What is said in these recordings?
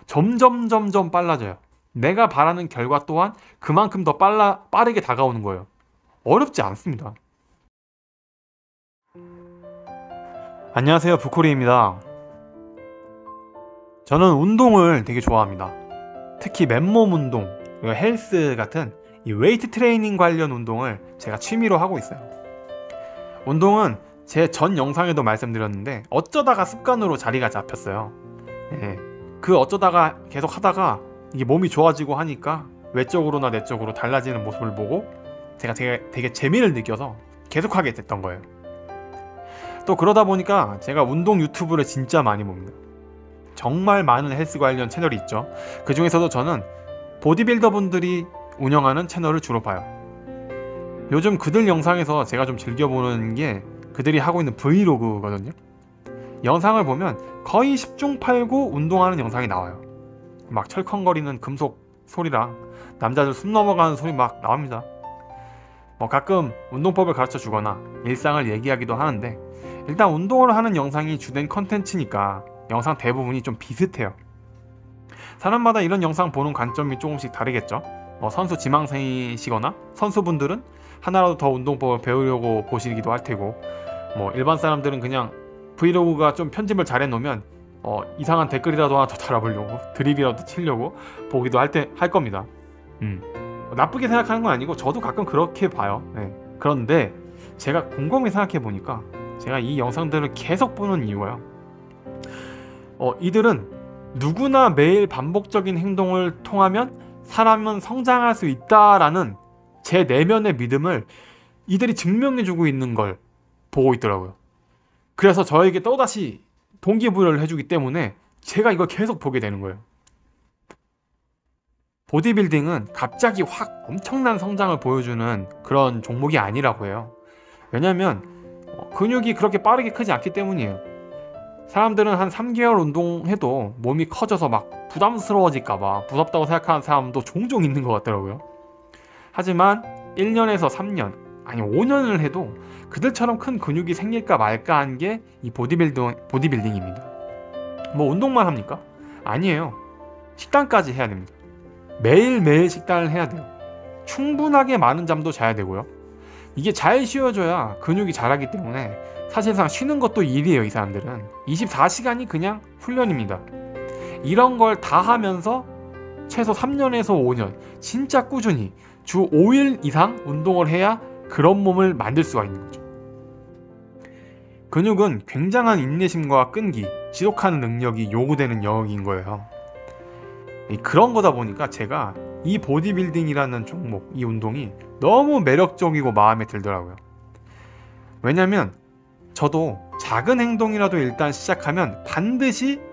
점점 빨라져요. 내가 바라는 결과 또한 그만큼 더 빠르게 다가오는 거예요. 어렵지 않습니다. 안녕하세요, 부코리입니다. 저는 운동을 되게 좋아합니다. 특히 맨몸 운동, 그리고 헬스 같은 이 웨이트 트레이닝 관련 운동을 제가 취미로 하고 있어요. 운동은 제 전 영상에도 말씀드렸는데 어쩌다가 습관으로 자리가 잡혔어요. 그 어쩌다가 계속 하다가 이게 몸이 좋아지고 하니까 외적으로나 내적으로 달라지는 모습을 보고 제가 되게 재미를 느껴서 계속하게 됐던 거예요. 또 그러다 보니까 제가 운동 유튜브를 진짜 많이 봅니다. 정말 많은 헬스 관련 채널이 있죠. 그 중에서도 저는 보디빌더 분들이 운영하는 채널을 주로 봐요. 요즘 그들 영상에서 제가 좀 즐겨보는 게 그들이 하고 있는 브이로그거든요. 영상을 보면 거의 10중 8구 운동하는 영상이 나와요. 막 철컹거리는 금속 소리랑 남자들 숨 넘어가는 소리 막 나옵니다. 가끔 운동법을 가르쳐 주거나 일상을 얘기하기도 하는데, 일단 운동을 하는 영상이 주된 컨텐츠니까 영상 대부분이 좀 비슷해요. 사람마다 이런 영상 보는 관점이 조금씩 다르겠죠. 선수 지망생이시거나 선수분들은 하나라도 더 운동법을 배우려고 보시기도 할 테고, 일반 사람들은 그냥 브이로그가 좀 편집을 잘 해놓으면 이상한 댓글이라도 하나 더 달아보려고, 드립이라도 치려고 보기도 할 겁니다. 나쁘게 생각하는 건 아니고 저도 가끔 그렇게 봐요. 그런데 제가 곰곰이 생각해 보니까 제가 이 영상들을 계속 보는 이유가요, 이들은 누구나 매일 반복적인 행동을 통하면 사람은 성장할 수 있다라는 제 내면의 믿음을 이들이 증명해주고 있는 걸 보고 있더라고요. 그래서 저에게 또다시 동기부여를 해주기 때문에 제가 이걸 계속 보게 되는 거예요. 보디빌딩은 갑자기 확 엄청난 성장을 보여주는 그런 종목이 아니라고 해요. 왜냐면 근육이 그렇게 빠르게 크지 않기 때문이에요. 사람들은 한 3개월 운동해도 몸이 커져서 막 부담스러워질까봐 무섭다고 생각하는 사람도 종종 있는 것 같더라고요. 하지만 1년에서 3년, 아니 5년을 해도 그들처럼 큰 근육이 생길까 말까 한 게 이 보디빌딩입니다. 운동만 합니까? 아니에요. 식단까지 해야 됩니다. 매일매일 식단을 해야 돼요. 충분하게 많은 잠도 자야 되고요. 이게 잘 쉬어줘야 근육이 자라기 때문에 사실상 쉬는 것도 일이에요. 이 사람들은 24시간이 그냥 훈련입니다. 이런 걸 다 하면서 최소 3년에서 5년 진짜 꾸준히 주 5일 이상 운동을 해야 그런 몸을 만들 수가 있는 거죠. 근육은 굉장한 인내심과 끈기, 지속하는 능력이 요구되는 영역인 거예요. 그런 거다 보니까 제가 이 보디빌딩이라는 종목, 이 운동이 너무 매력적이고 마음에 들더라고요. 왜냐면 저도 작은 행동이라도 일단 시작하면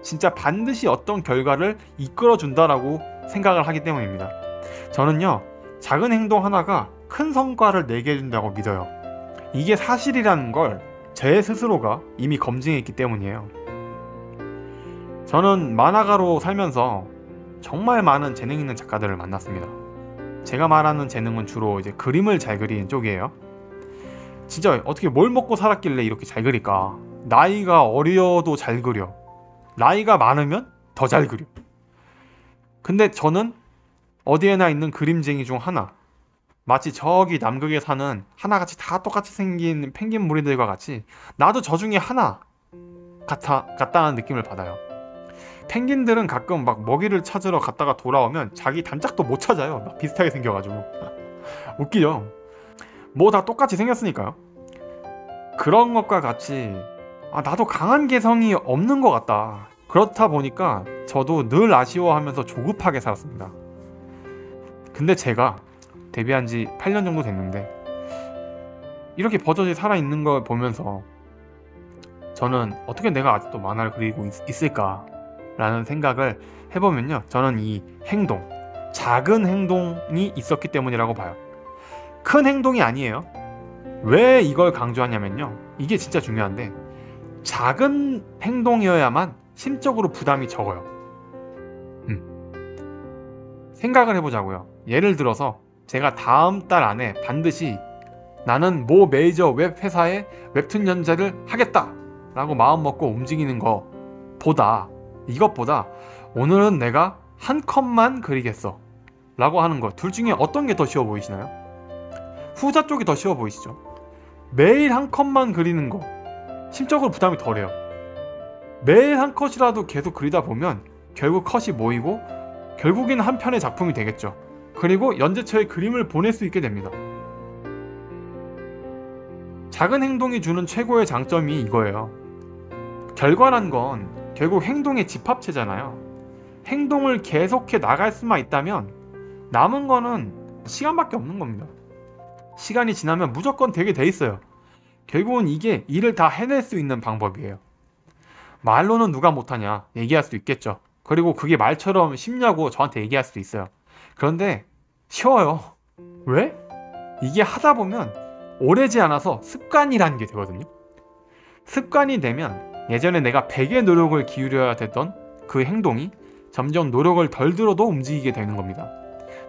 진짜 반드시 어떤 결과를 이끌어준다라고 생각을 하기 때문입니다. 저는요, 작은 행동 하나가 큰 성과를 내게 해준다고 믿어요. 이게 사실이라는 걸 제 스스로가 이미 검증했기 때문이에요. 저는 만화가로 살면서 정말 많은 재능 있는 작가들을 만났습니다. 제가 말하는 재능은 주로 이제 그림을 잘 그리는 쪽이에요. 진짜 어떻게 뭘 먹고 살았길래 이렇게 잘 그릴까? 나이가 어려도 잘 그려. 나이가 많으면 더 잘 그려. 근데 저는 어디에나 있는 그림쟁이 중 하나, 마치 저기 남극에 사는 하나같이 다 똑같이 생긴 펭귄 무리들과 같이 나도 저 중에 하나 같다는 느낌을 받아요. 펭귄들은 가끔 막 먹이를 찾으러 갔다가 돌아오면 자기 단짝도 못 찾아요. 막 비슷하게 생겨가지고 웃기죠. 다 똑같이 생겼으니까요. 그런 것과 같이 나도 강한 개성이 없는 것 같다. 그렇다 보니까 저도 늘 아쉬워하면서 조급하게 살았습니다. 근데 제가 데뷔한 지 8년 정도 됐는데 이렇게 버젓이 살아있는 걸 보면서 저는 어떻게 내가 아직도 만화를 그리고 있을까 라는 생각을 해보면요, 저는 이 행동, 작은 행동이 있었기 때문이라고 봐요. 큰 행동이 아니에요. 왜 이걸 강조하냐면요, 이게 진짜 중요한데 작은 행동이어야만 심적으로 부담이 적어요. 생각을 해보자고요. 예를 들어서 제가 다음 달 안에 반드시 나는 모 메이저 웹 회사의 웹툰 연재를 하겠다 라고 마음먹고 움직이는 것보다 이것보다 오늘은 내가 한 컷만 그리겠어 라고 하는 것, 둘 중에 어떤 게 더 쉬워 보이시나요? 후자 쪽이 더 쉬워 보이시죠? 매일 한 컷만 그리는 거 심적으로 부담이 덜해요. 매일 한 컷이라도 계속 그리다 보면 결국 컷이 모이고 결국에는 한 편의 작품이 되겠죠. 그리고 연재처에 그림을 보낼 수 있게 됩니다. 작은 행동이 주는 최고의 장점이 이거예요. 결과란 건 결국 행동의 집합체잖아요. 행동을 계속해 나갈 수만 있다면 남은 거는 시간밖에 없는 겁니다. 시간이 지나면 무조건 되게 돼 있어요. 결국은 이게 일을 다 해낼 수 있는 방법이에요. 말로는 누가 못하냐 얘기할 수 있겠죠. 그리고 그게 말처럼 쉽냐고 저한테 얘기할 수도 있어요. 그런데 쉬워요. 왜? 이게 하다 보면 오래지 않아서 습관이라는 게 되거든요. 습관이 되면 예전에 내가 100의 노력을 기울여야 됐던 그 행동이 점점 노력을 덜 들어도 움직이게 되는 겁니다.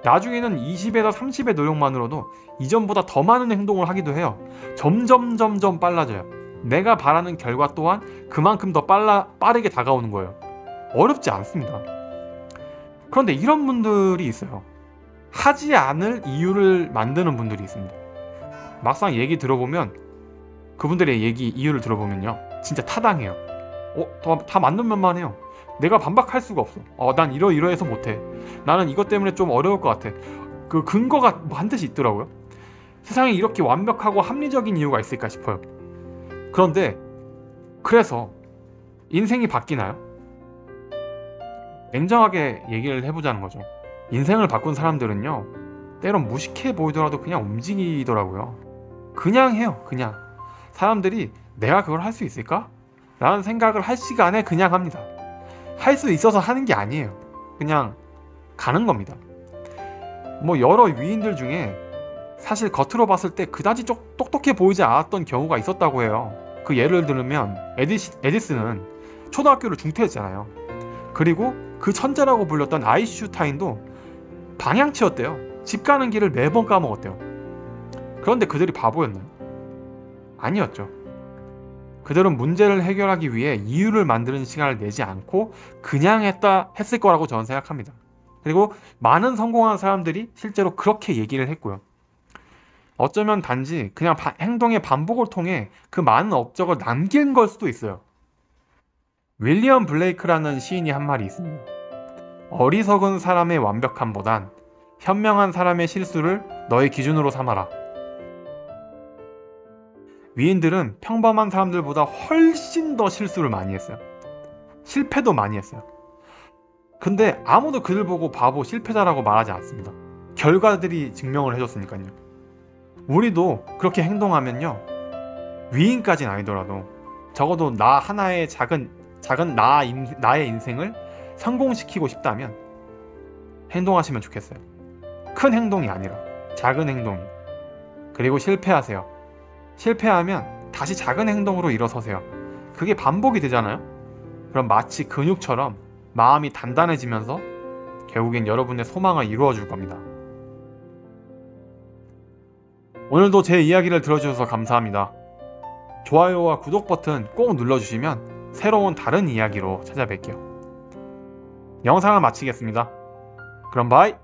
나중에는 20에서 30의 노력만으로도 이전보다 더 많은 행동을 하기도 해요. 점점 빨라져요. 내가 바라는 결과 또한 그만큼 더 빠르게 다가오는 거예요. 어렵지 않습니다. 그런데 이런 분들이 있어요. 하지 않을 이유를 만드는 분들이 있습니다. 막상 얘기 들어보면 그분들의 이유를 들어보면요, 진짜 타당해요. 다 맞는 면만 해요. 내가 반박할 수가 없어. 난 이러해서 못해. 나는 이것 때문에 좀 어려울 것 같아. 그 근거가 반드시 있더라고요. 세상에 이렇게 완벽하고 합리적인 이유가 있을까 싶어요. 그런데 그래서 인생이 바뀌나요? 냉정하게 얘기를 해보자는 거죠. 인생을 바꾼 사람들은요, 때론 무식해 보이더라도 그냥 움직이더라고요. 그냥 해요. 그냥. 사람들이 내가 그걸 할 수 있을까? 라는 생각을 할 시간에 그냥 합니다. 할 수 있어서 하는 게 아니에요. 그냥 가는 겁니다. 여러 위인들 중에 사실 겉으로 봤을 때 그다지 똑똑해 보이지 않았던 경우가 있었다고 해요. 그 예를 들면 에디슨은 초등학교를 중퇴했잖아요. 그리고 그 천재라고 불렸던 아인슈타인도 방향치였대요. 집 가는 길을 매번 까먹었대요. 그런데 그들이 바보였나요? 아니었죠. 그들은 문제를 해결하기 위해 이유를 만드는 시간을 내지 않고 그냥 했을 거라고 저는 생각합니다. 그리고 많은 성공한 사람들이 실제로 그렇게 얘기를 했고요. 어쩌면 단지 그냥 행동의 반복을 통해 그 많은 업적을 남긴 걸 수도 있어요. 윌리엄 블레이크라는 시인이 한 말이 있습니다. 어리석은 사람의 완벽함보단 현명한 사람의 실수를 너의 기준으로 삼아라. 위인들은 평범한 사람들보다 훨씬 더 실수를 많이 했어요. 실패도 많이 했어요. 근데 아무도 그들 보고 바보, 실패자라고 말하지 않습니다. 결과들이 증명을 해줬으니까요. 우리도 그렇게 행동하면요, 위인까지는 아니더라도 적어도 나 하나의 작은 나의 인생을 성공시키고 싶다면 행동하시면 좋겠어요. 큰 행동이 아니라 작은 행동이. 그리고 실패하세요. 실패하면 다시 작은 행동으로 일어서세요. 그게 반복이 되잖아요. 그럼 마치 근육처럼 마음이 단단해지면서 결국엔 여러분의 소망을 이루어 줄 겁니다. 오늘도 제 이야기를 들어주셔서 감사합니다. 좋아요와 구독 버튼 꼭 눌러주시면 새로운 다른 이야기로 찾아뵐게요. 영상을 마치겠습니다. 그럼 바이!